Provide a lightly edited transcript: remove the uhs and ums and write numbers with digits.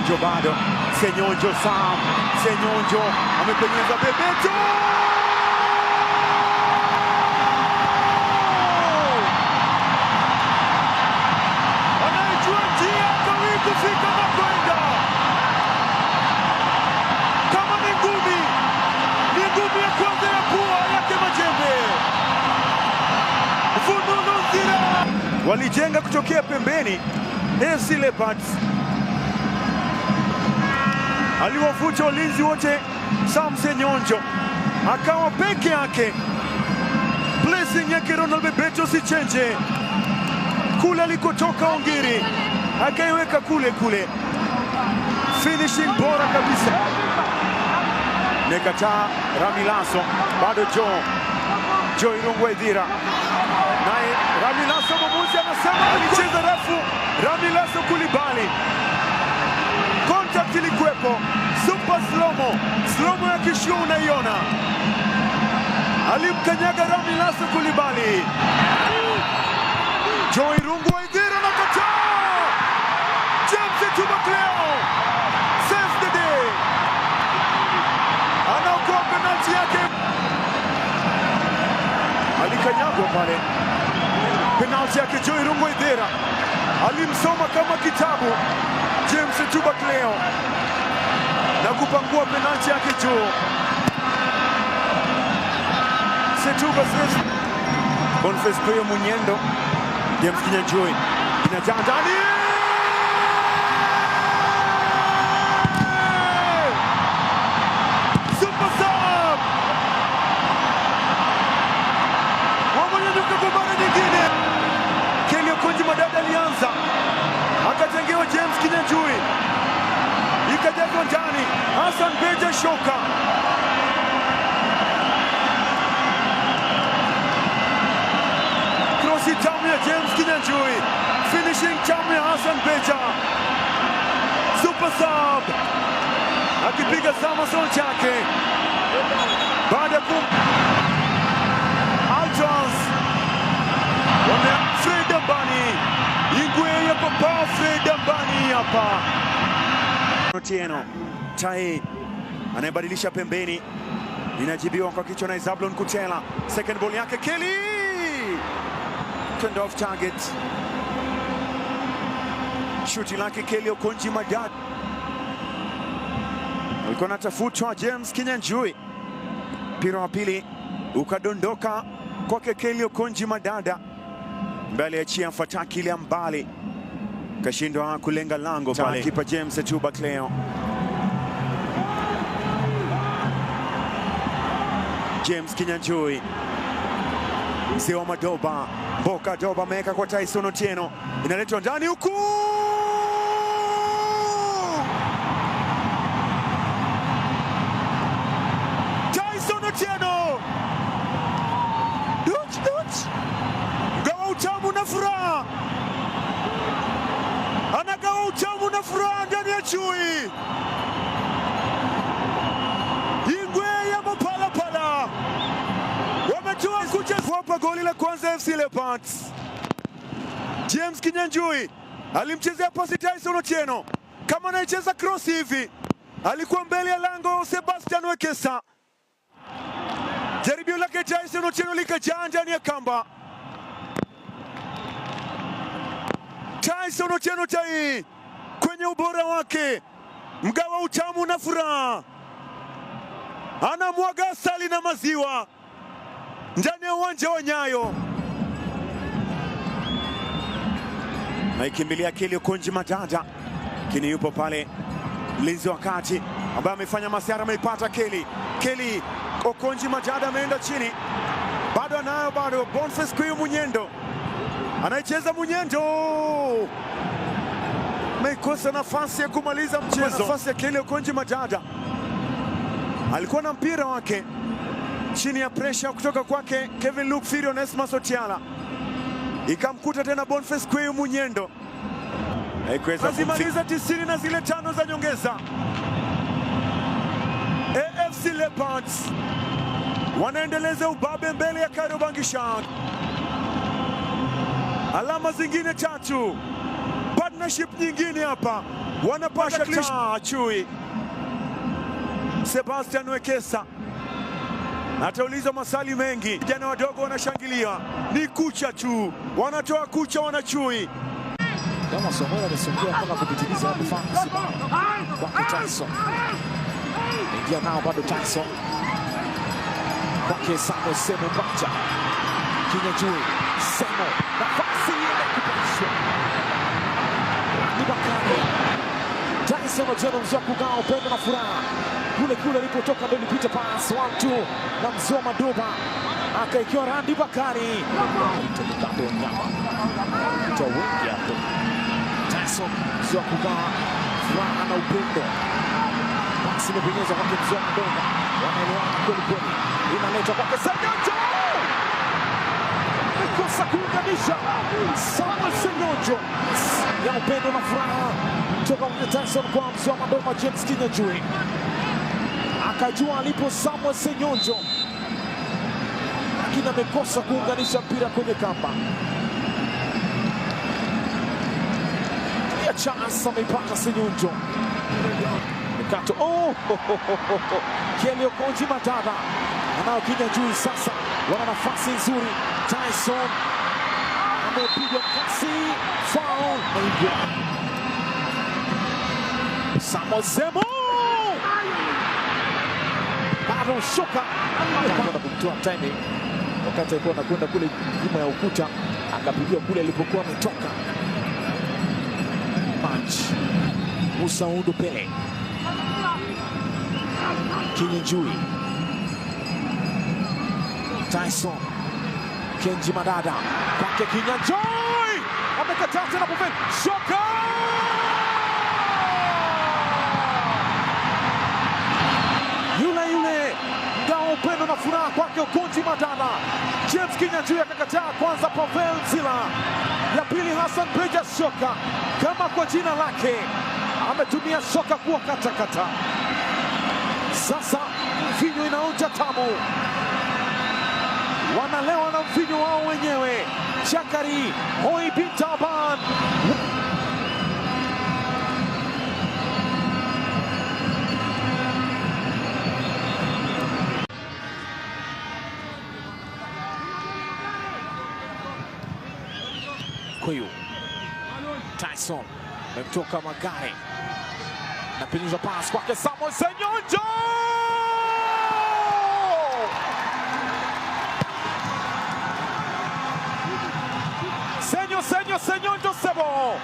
Senyonjo bado. Senyonjo Sam. Senyonjo amepenyeza Bebeto. Anaijua njia kawii kufika na kwenda. Kama ni ngumi ya kwanza ya pua yake Majembe. Fununu Nzira walijenga kutokea pembeni. AFC Leopards aliwavuta walinzi wote. Sam Senyonjo akawa peke yake. Blessing yake Ronald Bebeto Sichenje kule alikotoka Ongiri akaiweka kule. Finishing bora kabisa. Nekataa Ramilaso bado Joe Irungu Waithira. Naye Ramilaso mwamuzi anasema alicheza refu. Ramilaso Kulibali. Contact ilikuwepo. Super slow-mo ya kishua unaiona. Alimkanyaga Ramilaso Kulibali. Joe Irungu Waithira na kataa. James Tubakleo saves the day. Anaokoa penalti yake. Alikanyagwa pale. Penalti yake Joe Irungu Waithira. Alimsoma kama kitabu James Tubakleo na kupangua penalti yake Joe. Setuba says Boniface Kweo Munyendo. James Kinyanjui inajaa ndani. Super sub. Wamenyanyuka kwa mara nyingine. Kelly Okonji Madada alianza. Akatengewa James Kinyanjui. Ikajazwa ndani. Hassan Beja Shoka. Crossi tamu ya James Kinyanjui. Finishing tamu ya Hassan Beja. Super sub. Akipiga Samson chake. Baada ya Altrans. Fred Ambani. Ingwe ya papa Fred Ambani hapa. Otieno Tai anayebadilisha pembeni, inajibiwa kwa kichwa na Zablon Kutela. Second ball yake Kelly turned off target. Shuti lake Kelly Okonji Madada alikuwa anatafutwa James Kinyanjui. Mpira wa pili ukadondoka kwake Kelly Okonji Madada. Mbele achia Fataki ile mbali. Kashindwa kulenga lango pale. Kipa James Tubakleo. James Kinyanjui. Sewa Madoba. Boka Doba meka kwa Tyson Otieno. Inaletwa ndani huku. Tyson Otieno. Dutch. Gawa utamu na furaha. Anagawa utamu na furaha ndani ya chui. Ingwe ya Mapalapala wametoa kucheza goli la kwanza AFC Leopards. James Kinyanjui alimchezea pasi Tyson Otieno kama anaicheza cross hivi. Alikuwa mbele ya lango Sebastian Wekesa. Jaribio lake Tyson Otieno likajaa ndani ya kamba. Tyson Otieno Tai kwenye ubora wake, mgawa utamu na furaha, anamwaga asali na maziwa ndani ya uwanja wa Nyayo. Naikimbilia Kelly Okonji Madada, kini yupo pale mlinzi wa kati ambaye amefanya masiara, ameipata Kelly Okonji Madada ameenda chini, bado Boniface Kweo Munyendo anaicheza. Munyendo amekosa nafasi ya kumaliza mchezo. Nafasi ya Kelly Okonji Madada, alikuwa na mpira wake chini ya pressure kutoka kwake Kevin Luke Firio na Esma Sotiala, ikamkuta tena Boniface Kweo Munyendo, haikuweza kumaliza 90 na zile 5 za nyongeza. AFC Leopards wanaendeleza ubabe mbele ya Kariobangi Sharks. Alama zingine 3, partnership nyingine hapa. wanapasha chui. Sebastian Wekesa ataulizwa maswali mengi. Vijana wadogo wanashangilia, ni kucha tu, wanatoa kucha wanachui. Kama Somola amesongea mpaka kupitiliza nafasi kwa Tyson. Ingia nao bado Tyson. Kwa Samuel Semo Bacha. Kinyajui Semo nafasi ile kupishwa. Ni Bakari. Tyson ajana mzua kugao upendo na furaha. Kule alipotoka ndio ilipita pass 1-2 na Mzoma Madoba. Akaikiwa Randi Bakari. Mtakato nyama. Wengi hapo. Tyson mzua kugao furaha na upendo. Basi imepenyeza kwa Mzoma Madoba. Wanaelewana kweli. Inaleta kwa Senyonjo. Mekosa kuunganisha. Samuel Senyonjo. Ya upendo na furaha. Toka kwa Tyson kwa Mzoma Madoba James Kinyajui. Akajua alipo Samuel Senyonjo. Lakini amekosa kuunganisha mpira kwenye kamba. Ya chance ameipata Senyonjo. Mikato. Kelly Okonji Madada. Anao Kinyajui sasa. Wana nafasi nzuri. Tyson. Amepigwa kasi. Foul. Samuel Semo. Bado shoka. Anakwenda kumtoa timing. Wakati alikuwa anakwenda kule nyuma ya ukuta. Akapigiwa kule alipokuwa ametoka. Punch. Musa Undo Pele. Kinyajui. Tyson. Kenji Madada. Kwake Kinyajui. Amekataa tena pembeni. Shoka! Yule ngao upendo na furaha kwake Okonji Madada. James Kinyajui akakataa kwanza. Pavel Zila. Ya pili Hassan Beja Shoka. Kama kwa jina lake ametumia shoka kuwa katakata. Sasa mvinyo inaonja tamu. Wanalewa na mvinyo wao wenyewe. Chakari Hoi bin Taban. Kuyu Tyson ametoka Magare. Napinizwa pass kwake Samuel Senyonjo. Senyonjo Sebo.